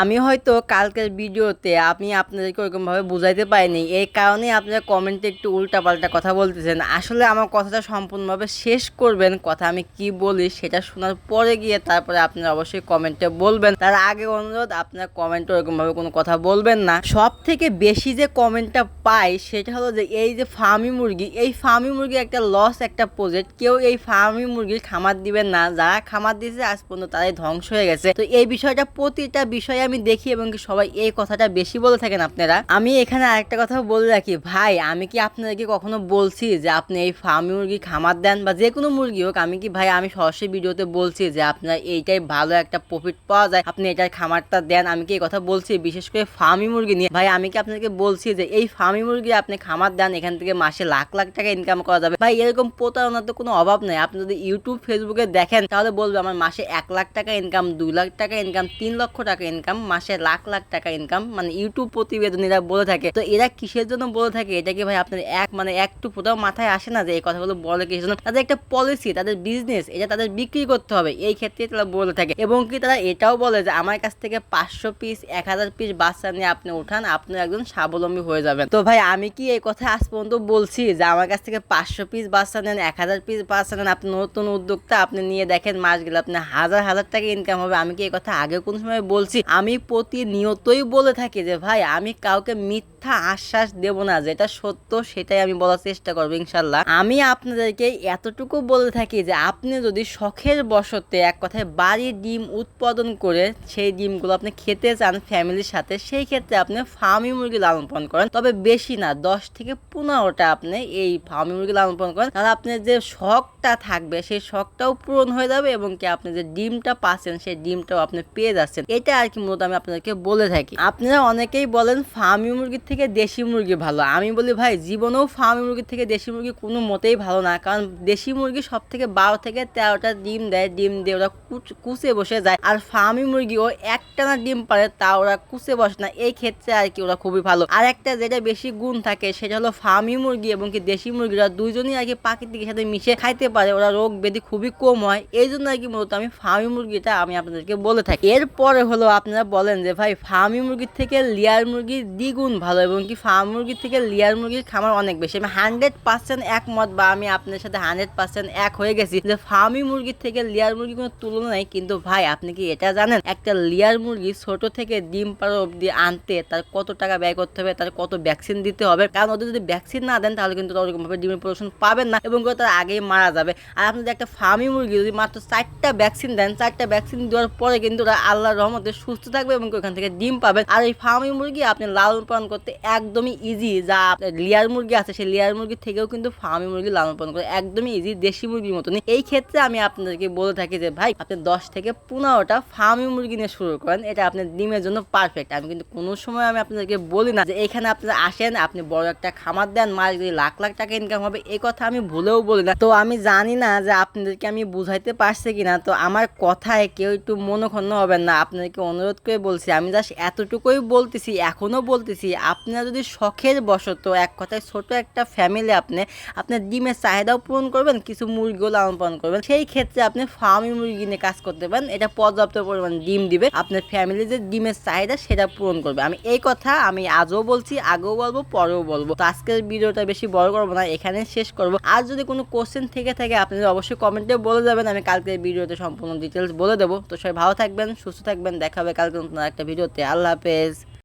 আমি হয়তো কালকের ভিডিওতে আমি আপনাদেরকে ওরকমভাবে বুঝাইতে পারিনি, এই কারণেই আপনারা কমেন্টে একটু উল্টাপাল্টা কথা বলতেছেন। আসলে আমার কথাটা সম্পূর্ণভাবে শেষ করবেন, কথা আমি কি বলি সেটা শোনার পরে গিয়ে তারপরে আপনারা অবশ্যই কমেন্টে বলবেন। তার আগে অনুরোধ, আপনারা কমেন্টে ওরকমভাবে কোনো কথা বলবেন না। সব থেকে বেশি যে কমেন্টটা পাই সেটা হলো যে এই যে ফার্মি মুরগি, এই ফার্মি মুরগি একটা লস একটা প্রজেক্ট, কেউ এই ফার্মি মুরগির খামার দিবেন না। যারা খামার দিয়েছে আজ পর্যন্ত তারাই ধ্বংস হয়ে গেছে। তো এই বিষয়টা প্রতিটা বিষয়ে আমি দেখি এবং কি সবাই এই কথাটা বেশি বলে থাকেন আপনারা। আমি এখানে আরেকটা কথা বলে রাখি ভাই, আমি কি আপনাদেরকে কখনো বলছি যে আপনি এই ফার্মি মুরগি খামার দেন বা যে কোনো মুরগি হোক, আমি কি ভাই আমি সরাসরি ভিডিওতে বলছি যে আপনার এইটাই ভালো একটা প্রফিট পাওয়া যায়, আপনি এটার খামারটা দেন? আমি কি এই কথা বলছি? বিশেষ করে ফার্মি মুরগি নিয়ে ভাই আমি কি আপনাদেরকে বলছি যে এই ফার্মি মুরগি আপনি খামার দেন, এখান থেকে মাসে লাখ লাখ টাকা ইনকাম করা যাবে? ভাই এরকম প্রতারণার তো কোনো অভাব নেই। আপনি যদি ইউটিউব ফেসবুকে দেখেন তাহলে বলবে আমার মাসে 1 লাখ টাকা ইনকাম, 2 লাখ টাকা ইনকাম, 3 লক্ষ টাকা ইনকাম, মাসে লাখ লাখ টাকা ইনকাম, মানে ইউটিউব প্রতিবেদনীরা বলে থাকে। তো এরা কিসের জন্য বলে থাকে এটা কি ভাই আপনার একটু ফোটাও মাথায় আসে না যে এই কথাগুলো বলে কিসের জন্য? তাদের একটা পলিসি, তাদের বিজনেস, এটা তাদের বিক্রি করতে হবে, এই ক্ষেত্রে তারা বলে থাকে। এবং কি তারা এটাও বলে যে আমার কাছ থেকে 500 পিস 1000 পিস বাচ্চা নিয়ে আপনি উঠান, আপনি একজন স্বাবলম্বী হয়ে যাবেন। তো ভাই আমি কি এই কথা আজ পর্যন্ত বলছি যে আমার কাছ থেকে 500 পিস বাচ্চা নেন, 1000 পিস বাচ্চা নেন, আপনি নতুন উদ্যোক্তা, আপনি নিয়ে দেখেন মাস গেলে আপনি হাজার হাজার টাকা ইনকাম হবে? আমি কি এই কথা আগে কোন সময় বলছি? আমি প্রতিনিয়তই বলে থাকি যে ভাই আমি কাউকে মিথ্যা আশ্বাস দেব না, যেটা সত্য সেটাই আমি বলার চেষ্টা করবো ইনশাল্লাহ। আমি আপনাদেরকে এতটুকু বলে থাকি যে আপনি যদি শখের বশতে এক কথায় বাড়ির ডিম উৎপাদন করে সেই ডিমগুলো আপনি খেতে চান ফ্যামিলির সাথে, সেই ক্ষেত্রে আপনি ফার্মি মুরগি লালন পালন করেন, তবে বেশি না 10 থেকে 15টা আপনি এই ফার্মি মুরগি লালন পালন করেন, তাহলে আপনার যে শখটা থাকবে সেই শখটাও পূরণ হয়ে যাবে এবং কি আপনি যে ডিমটা পাচ্ছেন সেই ডিমটাও আপনি পেয়ে যাচ্ছেন। এটা আর কি মূলত আমি আপনাদেরকে বলে থাকি। আপনারা অনেকেই বলেন ফার্মি মুরগির থেকে দেশি মুরগি ভালো, আমি বলি ভাই জীবনেও ফার্মি মুরগির থেকে দেশি মুরগি কোনো মতেই ভালো না। কারণ দেশি মুরগি সব থেকে 12 থেকে 13টা ডিম দেয়, ডিম দিয়ে ওরা কুচে বসে যায়, আর ফার্মি মুরগি ও একটানা ডিম পারে তা ওরা কুচে বসে না, এই ক্ষেত্রে আর কি ওরা খুবই ভালো। আর একটা যেটা বেশি গুণ থাকে সেটা হলো ফার্মি মুরগি এবং কি দেশি মুরগিরা দুইজনই আর কি প্রাকৃতিকের সাথে মিশে খাইতে পারে, ওরা রোগ ব্যাধি খুবই কম হয়, এই জন্য আর কি মূলত আমি ফার্মি মুরগিটা আমি আপনাদেরকে বলে থাকি। এরপরে হলো আপনারা বলেন যে ভাই ফার্মি মুরগির থেকে লেয়ার মুরগি দ্বিগুণ ভালো এবং কি ফার্ম মুরগির থেকে লেয়ার মুরগির খামার অনেক বেশি। আমি 100% একমত, বা আমি আপনার সাথে 100% এক হয়ে গেছি যে ফার্মি মুরগির থেকে লেয়ার মুরগি কোনো তুলনা নাই। কিন্তু ভাই আপনি কি এটা জানেন একটা লেয়ার মুরগি ছোট থেকে ডিম পাড়া অবধি আনতে তার কত টাকা ব্যয় করতে হবে, তার কত ভ্যাকসিন দিতে হবে? কারণ ওদের যদি ভ্যাকসিন না দেন তাহলে কিন্তু ওরকমভাবে ডিমের প্রোডাকশন পাবেন না এবং তার আগেই মারা যাবে। আর আপনি যদি একটা ফার্মি মুরগি যদি মাত্র 4টা ভ্যাকসিন দেন, 4টা ভ্যাকসিন দেওয়ার পরে কিন্তু ওরা আল্লাহর রহমতে সুস্থ থাকবে এবং ওখান থেকে ডিম পাবেন। আর এই ফার্মি মুরগি আপনি লালন পালন করতে একদমই ইজি, যা লেয়ার মুরগি আছে সেই লেয়ার মুরগির থেকেও কিন্তু ফার্মি মুরগি লালন পালন করে একদমই ইজি, দেশি মুরগির মতনই। এই ক্ষেত্রে আমি আপনাদেরকে বলে থাকি যে ভাই আপনি 10 থেকে 15টা ফার্মি মুরগি নিয়ে শুরু করেন, এটা আপনার ডিমের জন্য পারফেক্ট। আমি কিন্তু কোনো সময় আমি আপনাদেরকে বলি না যে এখানে আপনারা আসেন আপনি বড় একটা খামার দেন মাস গেলে লাখ লাখ টাকা ইনকাম হবে, এই কথা আমি ভুলেও বলি না। তো আমি জানি না যে আপনাদেরকে আমি বুঝাইতে পারছি কিনা, তো আমার কথায় কেউ একটু মনোক্ষুণ্ণ হবেন না, আপনাদেরকে অনুরোধ করে বলছি। আমি জাস্ট এতটুকুই বলতেছি, এখনো বলতেছি, আপনারা যদি শখের বশত এক কথায় ছোট একটা ফ্যামিলি আপনার ডিমের চাহিদাও পূরণ করবেন, কিছু মুরগিও লালন পালন করবেন, সেই ক্ষেত্রে আপনি ফার্মি মুরগি নিয়ে কাজ করতে পারেন। এটা পর্যাপ্ত পরিমাণ ডিম দিবে, আপনার ফ্যামিলির যে ডিমের চাহিদা সেটা পূরণ করবে। আমি এই কথা আমি আজও বলছি, আগেও বলবো, পরেও বলবো। তো আজকের ভিডিওটা বেশি বড় করবো না, এখানে শেষ করবো। আর যদি কোনো কোশ্চেন থেকে থাকে আপনাদের অবশ্যই কমেন্টে বলে যাবেন, আমি কালকের ভিডিওতে সম্পূর্ণ ডিটেলস বলে দেবো। তো সবাই ভালো থাকবেন, সুস্থ থাকবেন, দেখা হবে কালকে নতুন একটা ভিডিওতে। আল্লাহ হাফেজ।